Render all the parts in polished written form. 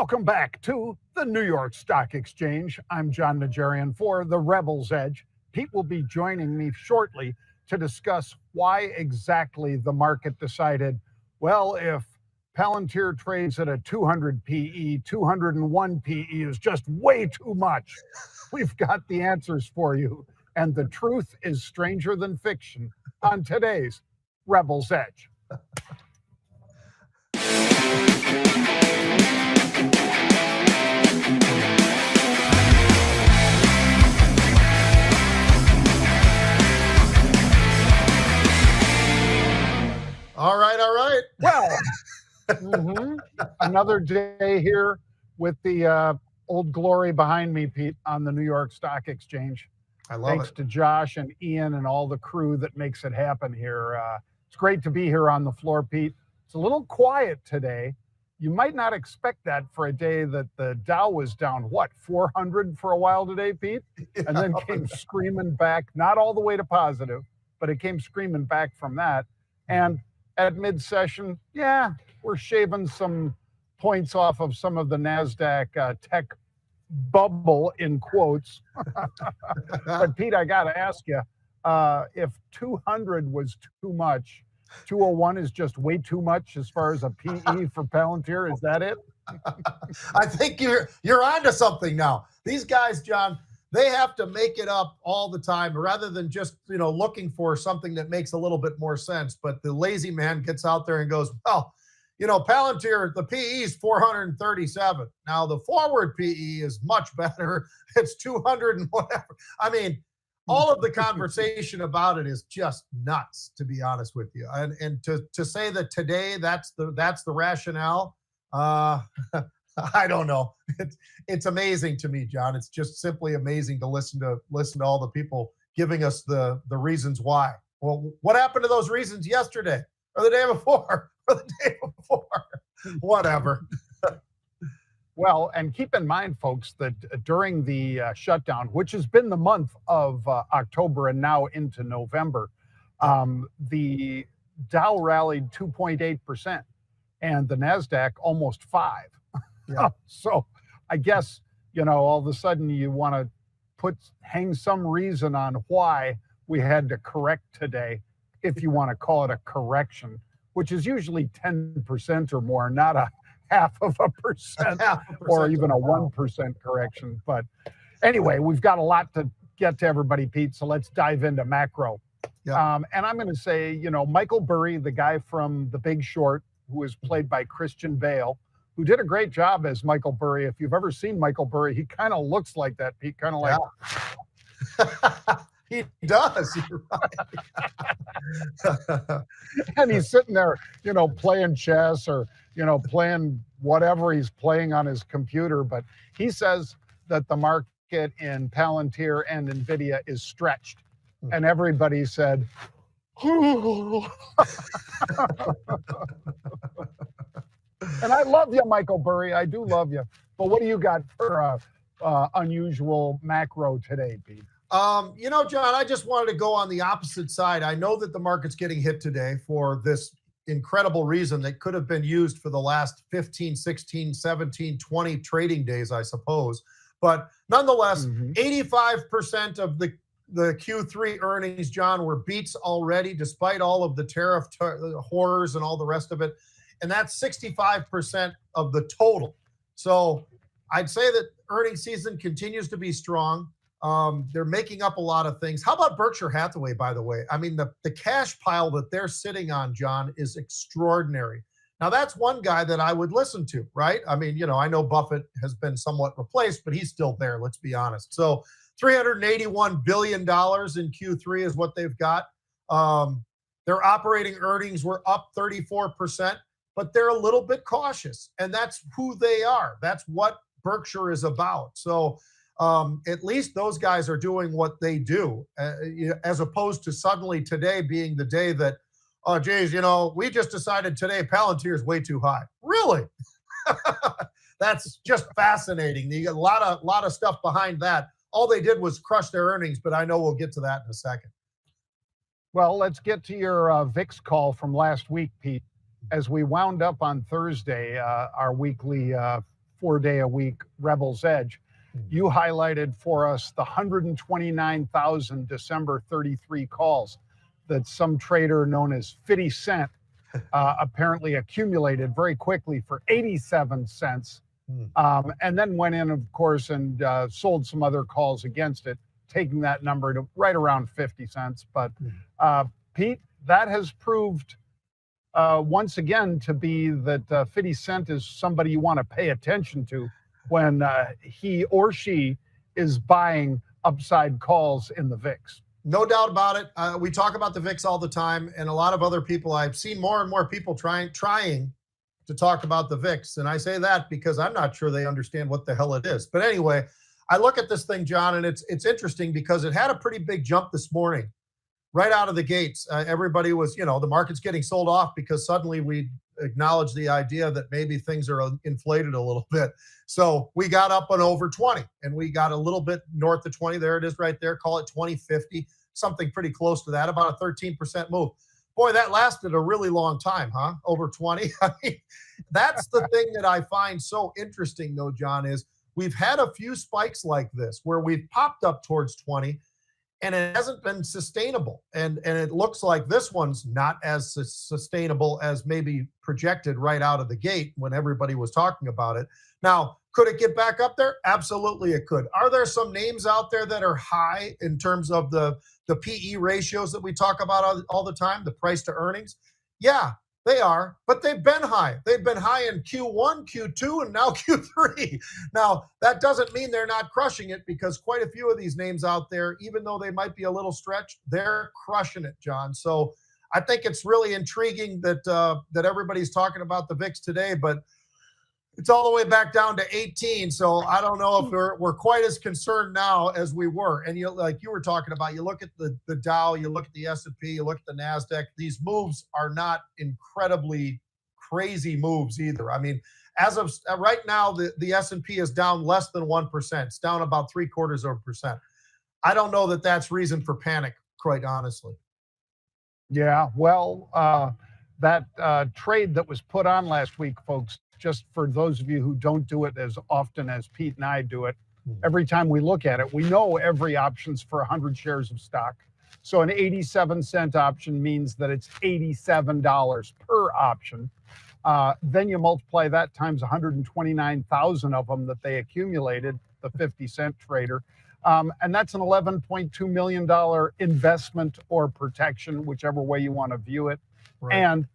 Welcome back to the New York Stock Exchange. I'm Jon Najarian for the Rebel's Edge. Pete will be joining me shortly to discuss why exactly the market decided, well, if Palantir trades at a 200 PE, 201 PE is just way too much. We've got the answers for you. And the truth is stranger than fiction on today's Rebel's Edge. All right. Well, another day here with the old glory behind me, Pete, on the New York Stock Exchange. I love Thanks to Josh and Ian and all the crew that makes it happen here. It's great to be here on the floor, Pete. It's a little quiet today. You might not expect that for a day that the Dow was down, 400 for a while today, Pete? Yeah. And then came screaming back, not all the way to positive, but it came screaming back from that. And at mid-session, we're shaving some points off of some of the NASDAQ tech bubble, in quotes. But Pete, I got to ask you, if 200 was too much, 201 is just way too much as far as a PE for Palantir. Is that it? I think you're onto something now. These guys, John, they have to make it up all the time rather than just, looking for something that makes a little bit more sense. But the lazy man gets out there and goes, well, Palantir, the PE is 437. Now the forward PE is much better. It's 200 and whatever. I mean, all of the conversation about it is just nuts, to be honest with you. And to say that today that's the rationale, I don't know. It's amazing to me, John. It's just simply amazing to listen to all the people giving us the reasons why. Well, what happened to those reasons yesterday or the day before or the day before? Whatever. Well, and keep in mind, folks, that during the shutdown, which has been the month of October and now into November, the Dow rallied 2.8% and the NASDAQ almost 5%. Yeah. So I guess, all of a sudden you want to hang some reason on why we had to correct today, if you want to call it a correction, which is usually 10% or more, not a half of a percent or even a 1% correction. But anyway, we've got a lot to get to everybody, Pete. So let's dive into macro. Yeah. And I'm going to say, Michael Burry, the guy from The Big Short, who is played by Christian Bale, who did a great job as Michael Burry. If you've ever seen Michael Burry, he kind of looks like that, Pete, kind of like. He does. You're right. And he's sitting there, playing chess or, playing whatever he's playing on his computer. But he says that the market in Palantir and NVIDIA is stretched. And everybody said, and I love you, Michael Burry. I do love you. But what do you got for unusual macro today, Pete? John, I just wanted to go on the opposite side. I know that the market's getting hit today for this incredible reason that could have been used for the last 15, 16, 17, 20 trading days, I suppose. But nonetheless, 85% of the Q3 earnings, John, were beats already, despite all of the tariff horrors and all the rest of it. And that's 65% of the total. So I'd say that earnings season continues to be strong. They're making up a lot of things. How about Berkshire Hathaway, by the way? I mean, the cash pile that they're sitting on, John, is extraordinary. Now, that's one guy that I would listen to, right? I mean, I know Buffett has been somewhat replaced, but he's still there, let's be honest. So $381 billion in Q3 is what they've got. Their operating earnings were up 34%, but they're a little bit cautious, and that's who they are. That's what Berkshire is about. So at least those guys are doing what they do, as opposed to suddenly today being the day that, oh, geez, we just decided today Palantir is way too high. Really? That's just fascinating. You got a lot of stuff behind that. All they did was crush their earnings, but I know we'll get to that in a second. Well, let's get to your VIX call from last week, Pete. As we wound up on Thursday, our weekly 4-day-a-week Rebels Edge. You highlighted for us the 129,000 December 33 calls that some trader known as 50 Cent apparently accumulated very quickly for 87 cents. And then went in, of course, and sold some other calls against it, taking that number to right around 50 cents. But Pete, that has proved once again to be that 50 Cent is somebody you want to pay attention to when he or she is buying upside calls in the VIX. No doubt about it. We talk about the VIX all the time, and a lot of other people, I've seen more and more people trying to talk about the VIX. And I say that because I'm not sure they understand what the hell it is. But anyway, I look at this thing, John, and it's interesting because it had a pretty big jump this morning. Right out of the gates, everybody was, the market's getting sold off because suddenly we acknowledged the idea that maybe things are inflated a little bit. So we got up and over 20, and we got a little bit north of 20. There it is right there. Call it 2050, something pretty close to that, about a 13% move. Boy, that lasted a really long time, huh? Over 20. I mean, that's the thing that I find so interesting, though, John, is we've had a few spikes like this where we've popped up towards 20, and it hasn't been sustainable. And it looks like this one's not as sustainable as maybe projected right out of the gate when everybody was talking about it. Now, could it get back up there? Absolutely it could. Are there some names out there that are high in terms of the PE ratios that we talk about all the time, the price to earnings? Yeah, they are, but they've been high. They've been high in Q1, Q2, and now Q3. Now, that doesn't mean they're not crushing it, because quite a few of these names out there, even though they might be a little stretched, they're crushing it, John. So I think it's really intriguing that everybody's talking about the VIX today, but it's all the way back down to 18. So I don't know if we're quite as concerned now as we were. And like you were talking about, you look at the Dow, you look at the S&P, you look at the NASDAQ. These moves are not incredibly crazy moves either. I mean, as of right now, the S&P is down less than 1%. It's down about 0.75%. I don't know that that's reason for panic, quite honestly. Yeah, well, that trade that was put on last week, folks, just for those of you who don't do it as often as Pete and I do it, every time we look at it, we know every option's for 100 shares of stock. So an 87-cent option means that it's $87 per option. Then you multiply that times 129,000 of them that they accumulated, the 50-cent trader. And that's an $11.2 million investment or protection, whichever way you want to view it. Right. And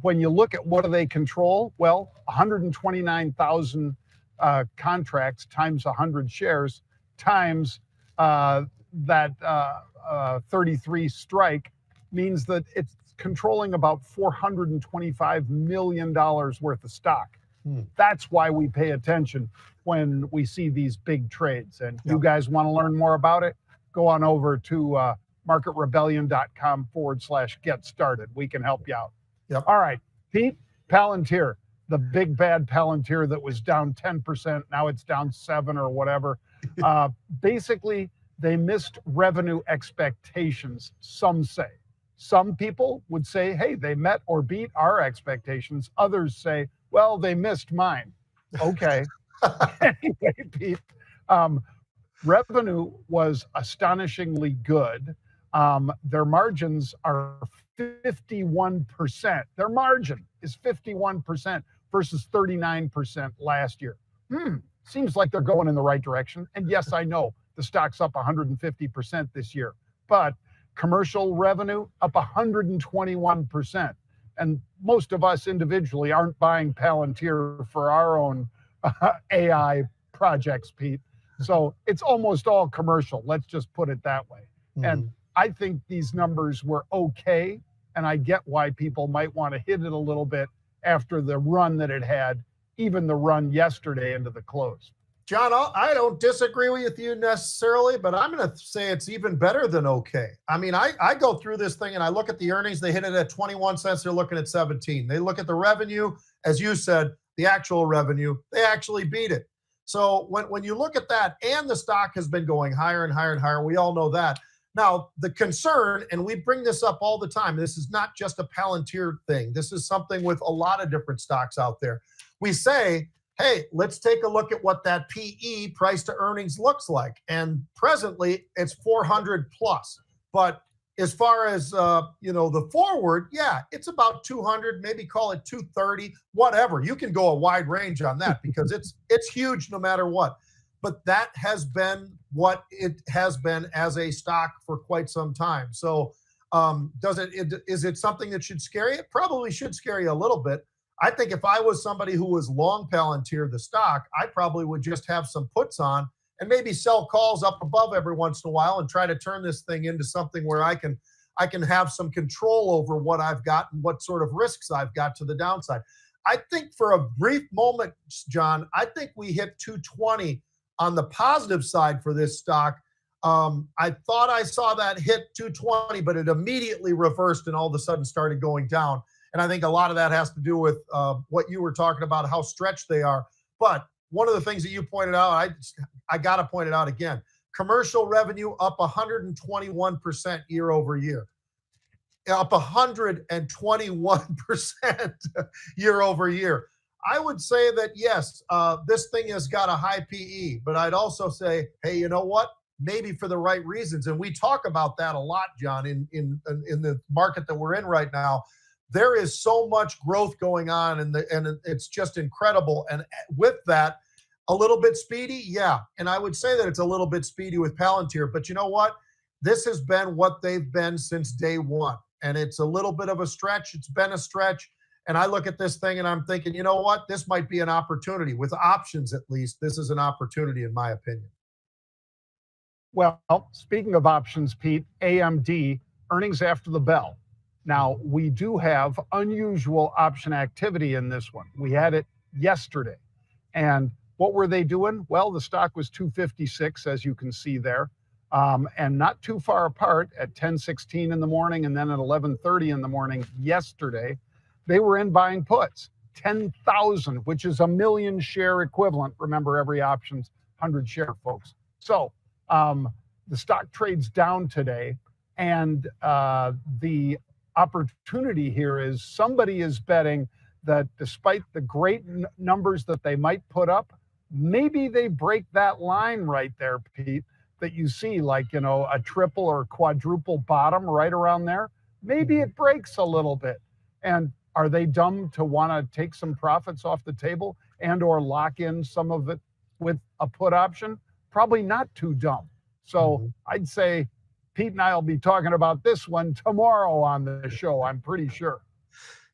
when you look at what do they control, well, 129,000 contracts times 100 shares times that 33 strike means that it's controlling about $425 million worth of stock. That's why we pay attention when we see these big trades. And you guys want to learn more about it? Go on over to marketrebellion.com/get started. We can help you out. Yep. All right, Pete, Palantir, the big bad Palantir that was down 10%. Now it's down 7 or whatever. Basically, they missed revenue expectations, some say. Some people would say, hey, they met or beat our expectations. Others say, well, they missed mine. Okay. Anyway, Pete, revenue was astonishingly good. Their margins are 51%. Their margin is 51% versus 39% last year. Seems like they're going in the right direction. And yes, I know the stock's up 150% this year, but commercial revenue up 121%. And most of us individually aren't buying Palantir for our own AI projects, Pete. So it's almost all commercial. Let's just put it that way. And I think these numbers were okay, and I get why people might want to hit it a little bit after the run that it had, even the run yesterday into the close. John, I don't disagree with you necessarily, but I'm going to say it's even better than okay. I mean, I go through this thing and I look at the earnings. They hit it at 21 cents. They're looking at 17. They look at the revenue, as you said, the actual revenue, they actually beat it. So when you look at that, and the stock has been going higher and higher and higher, we all know that. Now, the concern, and we bring this up all the time, this is not just a Palantir thing. This is something with a lot of different stocks out there. We say, hey, let's take a look at what that PE, price to earnings, looks like. And presently it's 400 plus. But as far as the forward, yeah, it's about 200, maybe call it 230, whatever. You can go a wide range on that because it's huge no matter what. But that has been what it has been as a stock for quite some time. So is it something that should scare you? It probably should scare you a little bit. I think if I was somebody who was long Palantir, the stock, I probably would just have some puts on and maybe sell calls up above every once in a while and try to turn this thing into something where I can have some control over what I've got and what sort of risks I've got to the downside. I think for a brief moment, John, I think we hit 220 on the positive side for this stock. I thought I saw that hit 220, but it immediately reversed and all of a sudden started going down. And I think a lot of that has to do with what you were talking about, how stretched they are. But one of the things that you pointed out, I got to point it out again. Commercial revenue up 121% year over year. Up 121% year over year. I would say that, yes, this thing has got a high PE, but I'd also say, hey, you know what? Maybe for the right reasons. And we talk about that a lot, John, in the market that we're in right now. There is so much growth going on, and it's just incredible. And with that, a little bit speedy, yeah. And I would say that it's a little bit speedy with Palantir. But you know what? This has been what they've been since day one. And it's a little bit of a stretch. It's been a stretch. And I look at this thing and I'm thinking, you know what? This might be an opportunity. With options, at least, this is an opportunity, in my opinion. Well, speaking of options, Pete, AMD, earnings after the bell. Now, we do have unusual option activity in this one. We had it yesterday. And what were they doing? Well, the stock was 256, as you can see there, and not too far apart at 10:16 in the morning and then at 11:30 in the morning yesterday. They were in buying puts, 10,000, which is a million share equivalent. Remember, every option's 100 share, folks. So the stock trades down today, and the opportunity here is somebody is betting that despite the great numbers that they might put up, maybe they break that line right there, Pete, that you see, like, a triple or quadruple bottom right around there. Maybe it breaks a little bit. And are they dumb to want to take some profits off the table and or lock in some of it with a put option? Probably not too dumb. So I'd say Pete and I will be talking about this one tomorrow on the show, I'm pretty sure.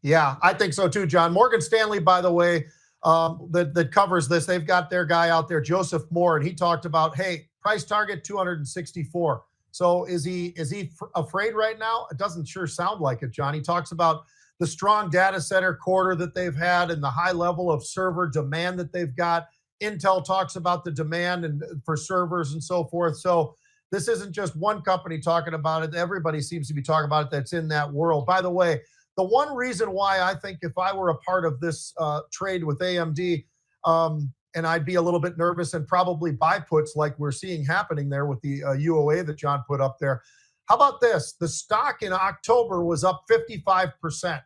Yeah, I think so too, John. Morgan Stanley, by the way, that covers this, they've got their guy out there, Joseph Moore, and he talked about, hey, price target 264. So is he afraid right now? It doesn't sure sound like it, John. He talks about the strong data center quarter that they've had and the high level of server demand that they've got. Intel talks about the demand and for servers and so forth. So this isn't just one company talking about it. Everybody seems to be talking about it that's in that world. By the way, the one reason why I think if I were a part of this trade with AMD, and I'd be a little bit nervous and probably buy puts like we're seeing happening there with the UOA that John put up there. How about this? The stock in October was up 55%.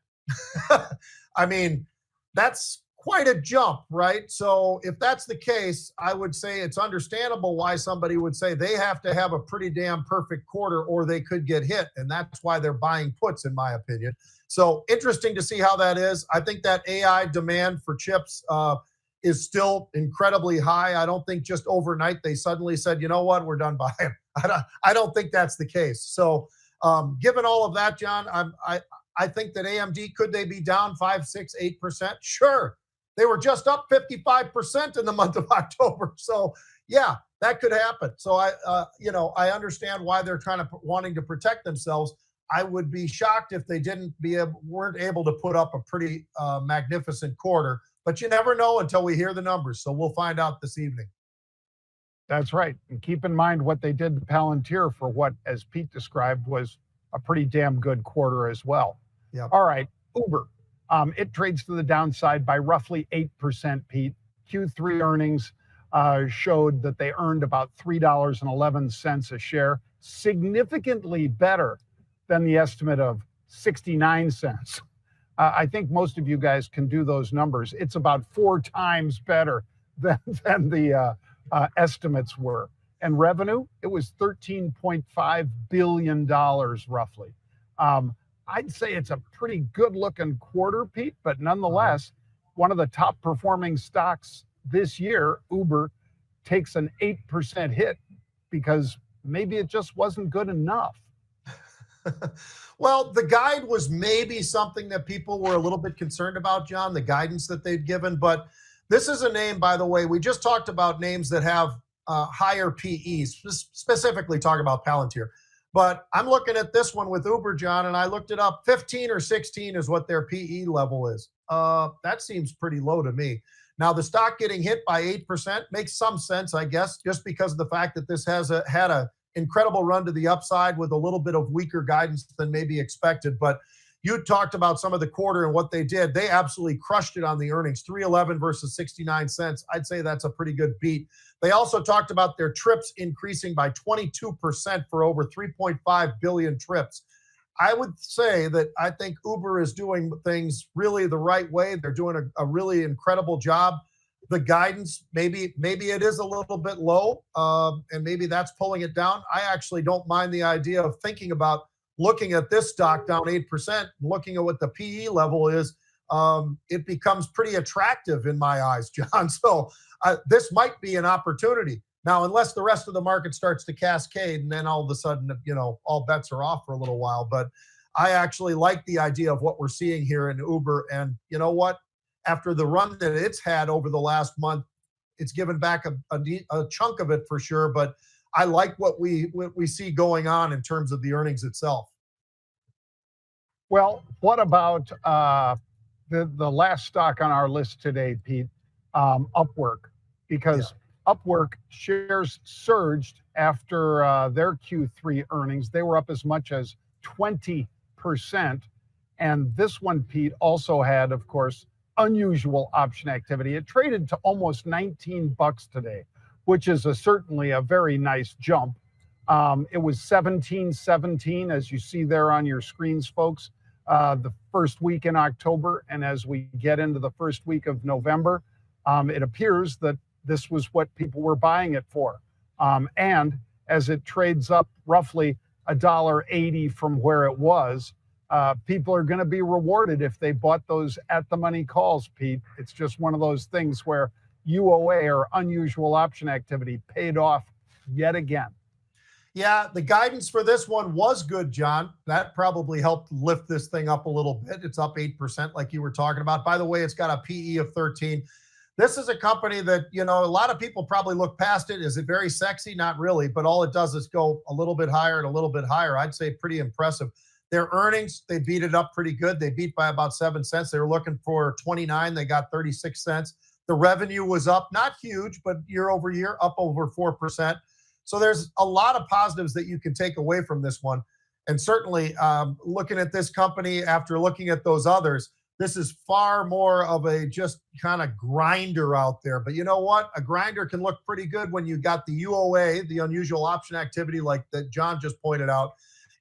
I mean, that's quite a jump, right? So if that's the case, I would say it's understandable why somebody would say they have to have a pretty damn perfect quarter or they could get hit. And that's why they're buying puts, in my opinion. So interesting to see how that is. I think that AI demand for chips is still incredibly high. I don't think just overnight they suddenly said, you know what, we're done buying. I don't think that's the case. So given all of that, John, I think that AMD, could they be down 5, 6, 8%? Sure. They were just up 55% in the month of October. So yeah, that could happen. So I understand why they're wanting to protect themselves. I would be shocked if they weren't able to put up a pretty magnificent quarter, but you never know until we hear the numbers. So we'll find out this evening. That's right. And keep in mind what they did to Palantir for what, as Pete described, was a pretty damn good quarter as well. Yeah. All right. Uber. It trades to the downside by roughly 8%, Pete. Q3 earnings showed that they earned about $3.11 a share, significantly better than the estimate of 69 cents I think most of you guys can do those numbers. It's about 4 times better than the estimates were. And revenue, it was $13.5 billion roughly. I'd say it's a pretty good looking quarter, Pete, but nonetheless, one of the top performing stocks this year, Uber, takes an 8% hit because maybe it just wasn't good enough. Well, the guide was maybe something that people were a little bit concerned about, John, the guidance that they'd given. But this is a name, by the way, we just talked about names that have higher PEs, specifically talking about Palantir. But I'm looking at this one with Uber, John, and I looked it up. 15 or 16 is what their PE level is. That seems pretty low to me. Now, the stock getting hit by 8% makes some sense, I guess, just because of the fact that this has had a incredible run to the upside with a little bit of weaker guidance than maybe expected. But you talked about some of the quarter and what they did. They absolutely crushed it on the earnings, 311 versus 69 cents. I'd say that's a pretty good beat. They also talked about their trips increasing by 22% for over 3.5 billion trips. I would say that I think Uber is doing things really the right way. They're doing a really incredible job. The guidance, maybe it is a little bit low, and maybe that's pulling it down. I actually don't mind the idea of thinking about looking at this stock down 8%, looking at what the PE level is. It becomes pretty attractive in my eyes, John. So this might be an opportunity. Now, unless the rest of the market starts to cascade, and then all of a sudden, all bets are off for a little while. But I actually like the idea of what we're seeing here in Uber. And you know what? After the run that it's had over the last month, it's given back a chunk of it for sure. But I like what we see going on in terms of the earnings itself. Well, what about the last stock on our list today, Pete? Upwork, because Upwork shares surged after their Q3 earnings. They were up as much as 20%. And this one, Pete, also had, of course, unusual option activity. It traded to almost $19 today, which is certainly a very nice jump. It was 17.17, as you see there on your screens, folks, the first week in October. And as we get into the first week of November, it appears that this was what people were buying it for. And as it trades up roughly $1.80 from where it was, people are going to be rewarded if they bought those at the money calls, Pete. It's just one of those things where UOA, or unusual option activity, paid off yet again. Yeah, the guidance for this one was good, John. That probably helped lift this thing up a little bit. It's up 8%, like you were talking about. By the way, it's got a PE of 13. This is a company that, a lot of people probably look past it. Is it very sexy? Not really, but all it does is go a little bit higher and a little bit higher. I'd say pretty impressive. Their earnings, they beat it up pretty good. They beat by about 7 cents. They were looking for 29. They got 36 cents. The revenue was up, not huge, but year over year, up over 4%. So there's a lot of positives that you can take away from this one. And certainly looking at this company after looking at those others, this is far more of a just kind of grinder out there. But you know what? A grinder can look pretty good when you got the UOA, the unusual option activity like that John just pointed out,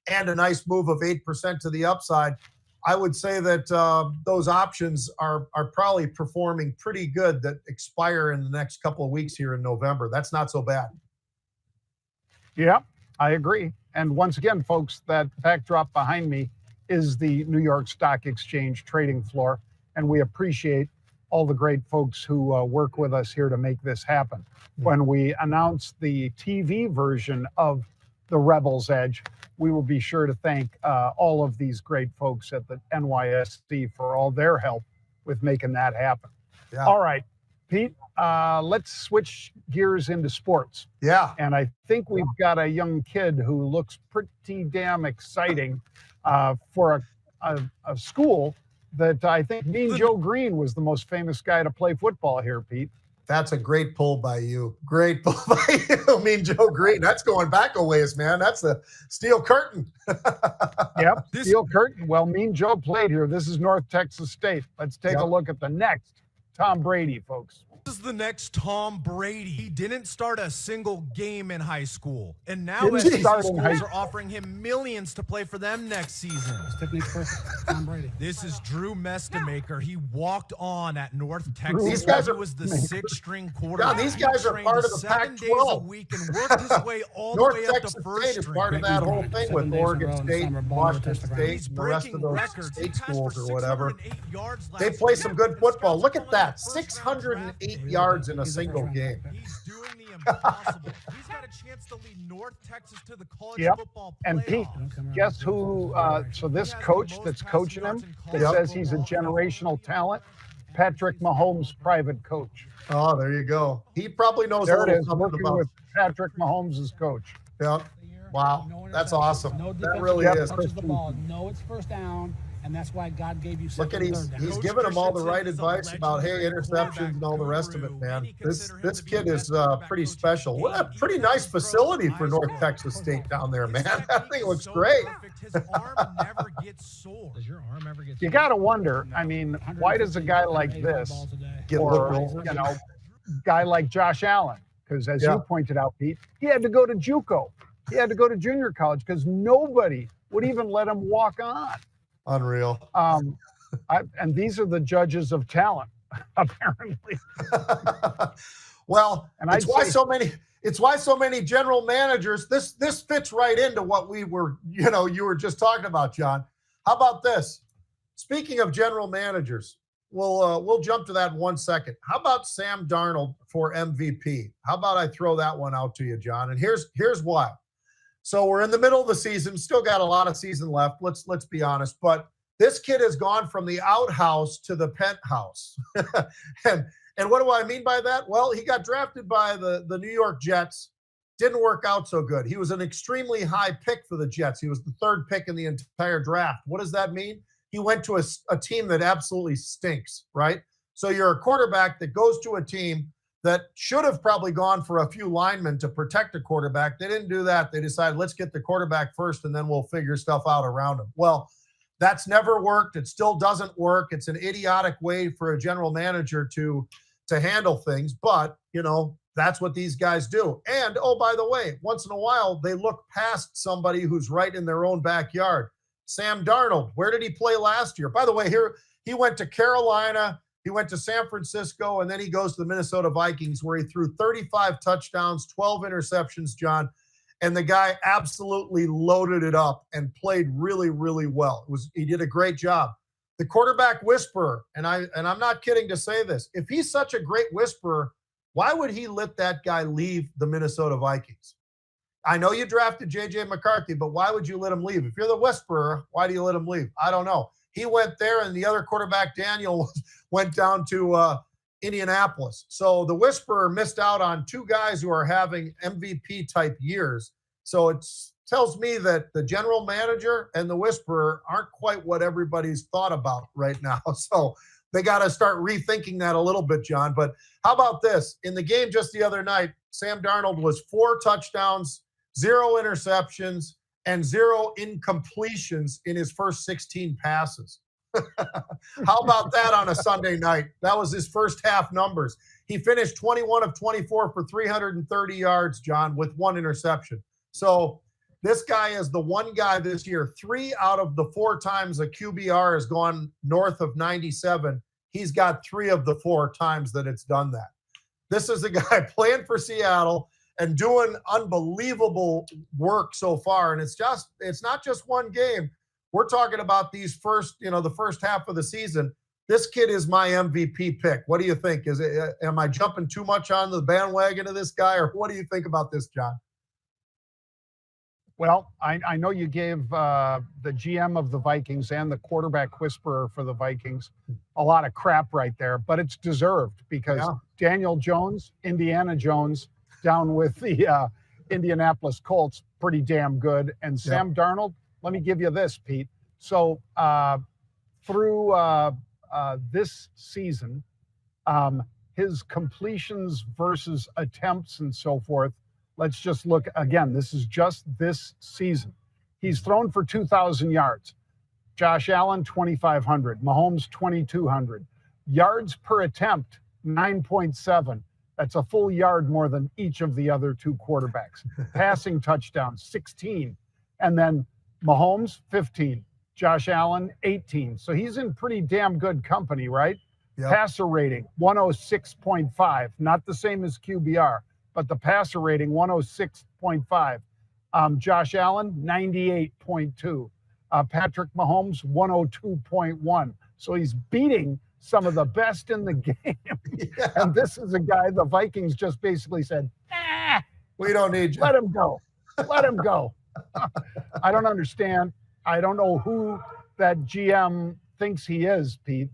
and a nice move of 8% to the upside. I would say that those options are probably performing pretty good that expire in the next couple of weeks here in November. That's not so bad. Yeah, I agree. And once again, folks, that backdrop behind me is the New York Stock Exchange trading floor. And we appreciate all the great folks who work with us here to make this happen. When we announce the TV version of the Rebel's Edge, we will be sure to thank all of these great folks at the NYSE for all their help with making that happen. Yeah. All right, Pete, let's switch gears into sports. Yeah. And I think we've got a young kid who looks pretty damn exciting for a school that I think Mean Joe Green was the most famous guy to play football here, Pete. That's a great pull by you. Great pull by you, Mean Joe Green. That's going back a ways, man. That's the steel curtain. Yep, steel curtain. Well, Mean Joe played here. This is North Texas State. Let's take a look at the next Tom Brady, folks. This is the next Tom Brady. He didn't start a single game in high school, and now Didn't SEC start in schools high- are offering him millions to play for them next season. Technique's perfect. Tom Brady. This is Drew Mestamaker. He walked on at North Texas. These guys he are- was the sixth-string quarterback. these guys He are trained part of the 7 days a Pac-12. week and worked his way all the North way up Texas to State first is string. part of that whole thing with 7 days in a Oregon row in State, December, ball Washington over test State, He's and the rest of breaking those records. He state passed for schools or whatever. 608 yards They last play year. some good And football. scouts Look are at calling him that, a first-round 608 draft yards in a He's a single first-round game. draft pick. He's doing the impossible. He's got a chance to lead North Texas to the college Yep. football And Pete, playoff. guess who? So this coach that's coaching him that Yep. says he's a generational talent, Patrick Mahomes' private coach. Oh, there you go. He probably knows a There it little is, something working about. with Patrick Mahomes' coach. Yeah. Wow, that's interceptions, awesome. no That defensive really Yep. is. touches the ball. No, it's first down, and that's why God gave you second Look at and he's third down. he's Coach giving them all the Christensen right is a advice about hey legendary interceptions and all the quarterback rest of it, guru. man. Many This consider him this to be kid the is best quarterback pretty coach in the special. What a game. pretty He nice can throw facility for high North school. Texas State down there, His man. That technique thing is looks so great. perfect, his arm never gets sore. Does your arm ever get You got to wonder. I mean, why does a guy like this, Get or looked over. you know, guy like Josh Allen, because as Yeah. you pointed out, Pete, he had to go to JUCO. He had to go to junior college because nobody would even let him walk on. Unreal. And these are the judges of talent, apparently. Well, And it's I'd why say- so many. It's why so many general managers. This fits right into what we were. You were just talking about, John. How about this? Speaking of general managers, we'll jump to that in 1 second. How about Sam Darnold for MVP? How about I throw that one out to you, John? And here's why. So we're in the middle of the season, still got a lot of season left. Let's be honest, but this kid has gone from the outhouse to the penthouse. And what do I mean by that? Well, he got drafted by the New York Jets. Didn't work out so good. He was an extremely high pick for the Jets. He was the third pick in the entire draft. What does that mean? He went to a team that absolutely stinks, right? So you're a quarterback that goes to a team that should have probably gone for a few linemen to protect a quarterback. They didn't do that. They decided, let's get the quarterback first, and then we'll figure stuff out around him. Well, that's never worked. It still doesn't work. It's an idiotic way for a general manager to handle things, but, that's what these guys do. And, oh, by the way, once in a while, they look past somebody who's right in their own backyard. Sam Darnold, where did he play last year? By the way, here he went to Carolina, he went to San Francisco, and then he goes to the Minnesota Vikings, where he threw 35 touchdowns, 12 interceptions, John, and the guy absolutely loaded it up and played really, really well. He did a great job. The quarterback whisperer, and I'm not kidding to say this, if he's such a great whisperer, why would he let that guy leave the Minnesota Vikings? I know you drafted J.J. McCarthy, but why would you let him leave? If you're the whisperer, why do you let him leave? I don't know. He went there, and the other quarterback, Daniel, went down to Indianapolis. So the whisperer missed out on two guys who are having MVP-type years. So it tells me that the general manager and the whisperer aren't quite what everybody's thought about right now. So they got to start rethinking that a little bit, John. But how about this? In the game just the other night, Sam Darnold was 4 touchdowns, 0 interceptions, and 0 incompletions in his first 16 passes. How about that on a Sunday night? That was his first half numbers. He finished 21 of 24 for 330 yards, John, with 1 interception. So this guy is the one guy this year, 3 out of the 4 times a QBR has gone north of 97. He's got 3 of the 4 times that it's done that. This is a guy playing for Seattle and doing unbelievable work so far. And it's not just one game. We're talking about these the first half of the season. This kid is my MVP pick. What do you think? Am I jumping too much on the bandwagon of this guy, or what do you think about this, John? Well, I know you gave the GM of the Vikings and the quarterback whisperer for the Vikings a lot of crap right there, but it's deserved because Daniel Jones, Indiana Jones, down with the Indianapolis Colts, pretty damn good. And Sam Darnold, let me give you this, Pete. So through this season, his completions versus attempts and so forth, let's just look again. This is just this season. He's thrown for 2,000 yards. Josh Allen, 2,500. Mahomes, 2,200. Yards per attempt, 9.7. That's a full yard more than each of the other two quarterbacks. Passing touchdowns, 16. And then Mahomes, 15. Josh Allen, 18. So he's in pretty damn good company, right? Yep. Passer rating, 106.5. Not the same as QBR, but the passer rating, 106.5. Josh Allen, 98.2. Patrick Mahomes, 102.1. So he's beating some of the best in the game. Yeah. And this is a guy the Vikings just basically said, We don't need you. let him go. Let him go. I don't understand. I don't know who that GM thinks he is, Pete,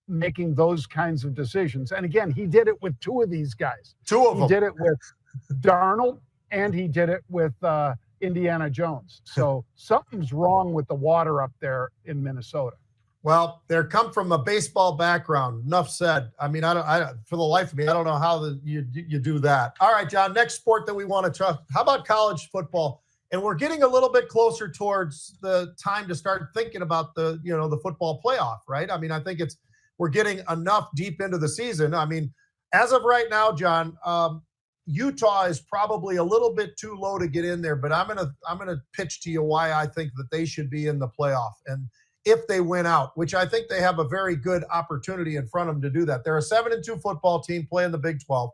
making those kinds of decisions. And again, he did it with two of these guys. Two of He them. did it with Darnold, and he did it with Indiana Jones. So something's wrong with the water up there in Minnesota. Well, they come from a baseball background. Enough said. I mean, I for the life of me, I don't know how you do that. All right, John. Next sport that we want to talk. How about college football? And we're getting a little bit closer towards the time to start thinking about the football playoff, right? I mean, I think we're getting enough deep into the season. I mean, as of right now, John, Utah is probably a little bit too low to get in there, but I'm gonna pitch to you why I think that they should be in the playoff. And if they win out, which I think they have a very good opportunity in front of them to do that. They're a 7-2 football team playing the Big 12.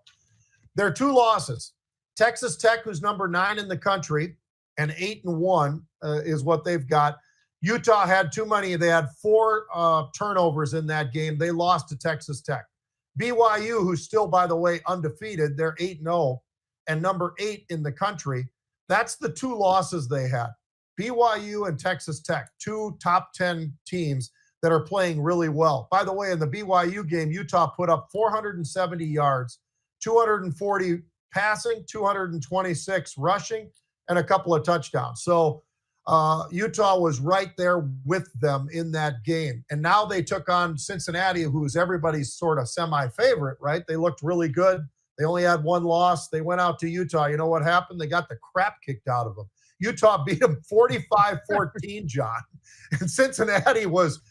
There are two losses. Texas Tech, who's number 9 in the country, and 8-1 is what they've got. Utah had too many. They had 4 turnovers in that game. They lost to Texas Tech. BYU, who's still, by the way, undefeated, they're 8-0 and number 8 in the country. That's the two losses they had. BYU and Texas Tech, 2 top 10 teams that are playing really well. By the way, in the BYU game, Utah put up 470 yards, 240 passing, 226 rushing, and a couple of touchdowns. So Utah was right there with them in that game. And now they took on Cincinnati, who's everybody's sort of semi-favorite, right? They looked really good. They only had 1 loss. They went out to Utah. You know what happened? They got the crap kicked out of them. Utah beat them 45-14, John. And Cincinnati was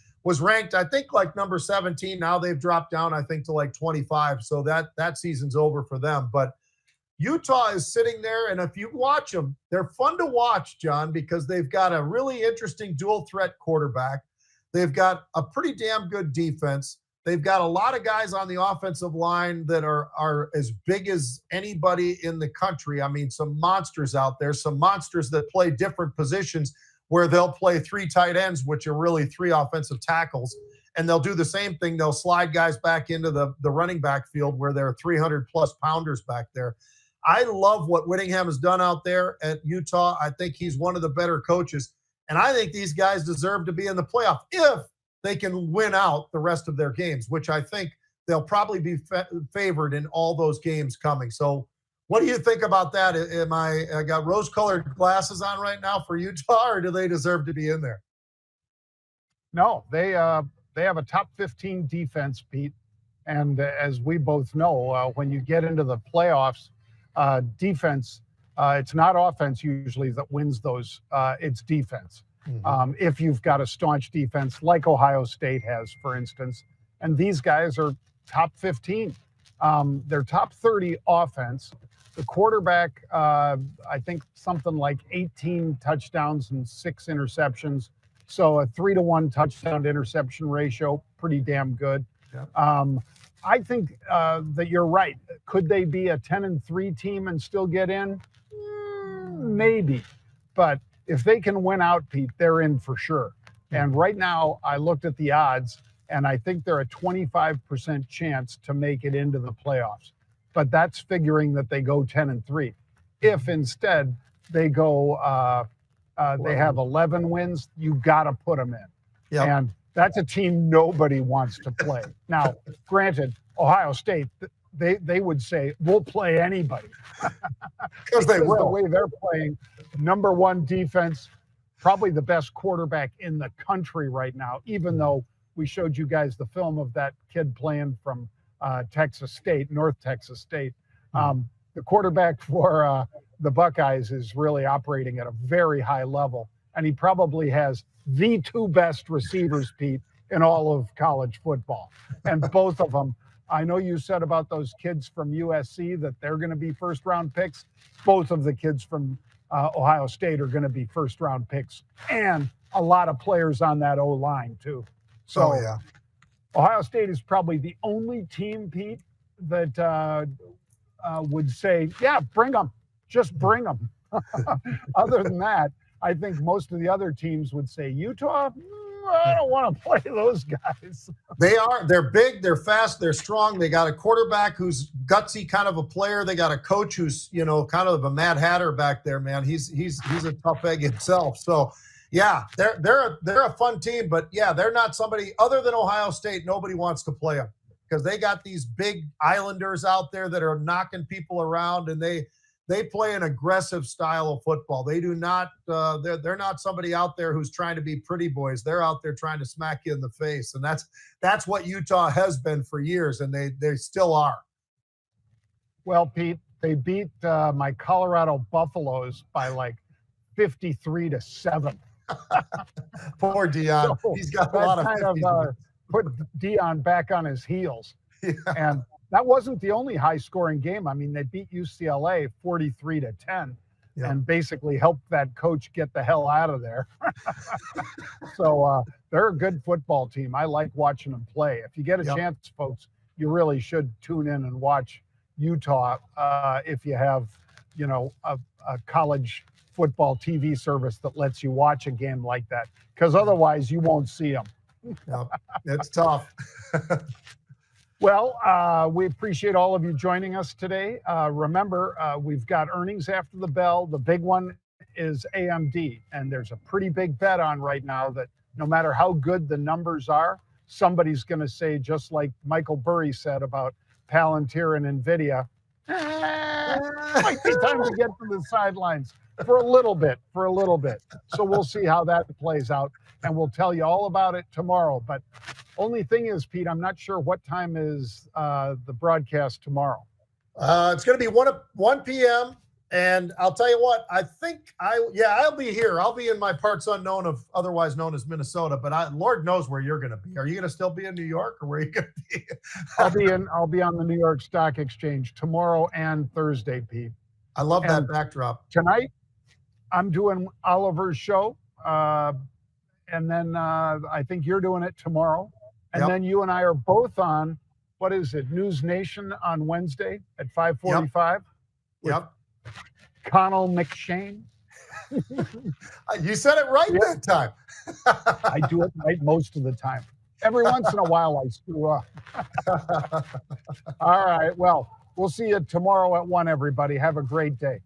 ranked, I think, like number 17. Now they've dropped down, I think, to like 25. So that season's over for them. But Utah is sitting there, and if you watch them, they're fun to watch, John, because they've got a really interesting dual threat quarterback. They've got a pretty damn good defense. They've got a lot of guys on the offensive line that are as big as anybody in the country. I mean, some monsters out there, some monsters that play different positions where they'll play 3 tight ends, which are really 3 offensive tackles. And they'll do the same thing. They'll slide guys back into the running back field where there are 300-plus pounders back there. I love what Whittingham has done out there at Utah. I think he's one of the better coaches. And I think these guys deserve to be in the playoff if they can win out the rest of their games, which I think they'll probably be favored in all those games coming. So what do you think about that? I got rose-colored glasses on right now for Utah, or do they deserve to be in there? No, they have a top 15 defense, Pete. And as we both know, when you get into the playoffs, defense, it's not offense usually that wins those. It's defense. Mm-hmm. If you've got a staunch defense like Ohio State has, for instance, and these guys are top 15. They're top 30 offense. The quarterback, I think something like 18 touchdowns and 6 interceptions. So a 3-to-1 touchdown to interception ratio, pretty damn good. Yeah. I think that you're right. Could they be a 10-3 team and still get in? Maybe. But if they can win out, Pete, they're in for sure. And right now, I looked at the odds, and I think they're a 25% chance to make it into the playoffs. But that's figuring that they go 10-3. If instead they go, they have 11 wins, you got to put them in. Yep. And that's a team nobody wants to play. Now, granted, Ohio State, they would say, we'll play anybody. Because they will. The way they're playing, number 1 defense, probably the best quarterback in the country right now, even though we showed you guys the film of that kid playing from Texas State, North Texas State. The quarterback for the Buckeyes is really operating at a very high level, and he probably has the 2 best receivers, Pete, in all of college football. And both of them I know you said about those kids from USC that they're going to be first-round picks. Both of the kids from Ohio State are going to be first-round picks, and a lot of players on that O-line too. So Oh, yeah. Ohio State is probably the only team, Pete, that would say, yeah, bring them. Just bring them. Other than that, I think most of the other teams would say, Utah, I don't want to play those guys. They're big, they're fast, they're strong. They got a quarterback who's gutsy kind of a player. They got a coach who's, kind of a Mad Hatter back there, man. He's a tough egg himself. So yeah, they're a fun team, but yeah, they're not somebody other than Ohio State. Nobody wants to play them because they got these big islanders out there that are knocking people around, and they play an aggressive style of football. They do not. They're not somebody out there who's trying to be pretty boys. They're out there trying to smack you in the face, and that's what Utah has been for years, and they still are. Well, Pete, they beat my Colorado Buffaloes by like 53-7. Poor Dion. So he's got a lot of kind of put Dion back on his heels. Yeah. And that wasn't the only high-scoring game. I mean, they beat UCLA 43-10 and basically helped that coach get the hell out of there. So they're a good football team. I like watching them play. If you get a chance, folks, you really should tune in and watch Utah if you have, a college football TV service that lets you watch a game like that, because otherwise you won't see them. It's tough. Well, we appreciate all of you joining us today. Remember, we've got earnings after the bell. The big one is AMD, and there's a pretty big bet on right now that no matter how good the numbers are, somebody's going to say, just like Michael Burry said about Palantir and NVIDIA, might be time to get to the sidelines for a little bit. So we'll see how that plays out, and we'll tell you all about it tomorrow. But only thing is, Pete, I'm not sure what time is the broadcast tomorrow. It's going to be 1 p.m. And I'll tell you what, I think I'll be here. I'll be in my parts unknown otherwise known as Minnesota, but Lord knows where you're going to be. Are you going to still be in New York, or where are you going to be? I'll be on the New York Stock Exchange tomorrow and Thursday, Pete. I love that backdrop. Tonight, I'm doing Oliver's show. And then I think you're doing it tomorrow. And then you and I are both on, what is it, News Nation on Wednesday at 5:45. Yep. Connell McShane. You said it right that time. I do it right most of the time. Every once in a while, I screw up. All right. Well, we'll see you tomorrow at 1, everybody. Have a great day.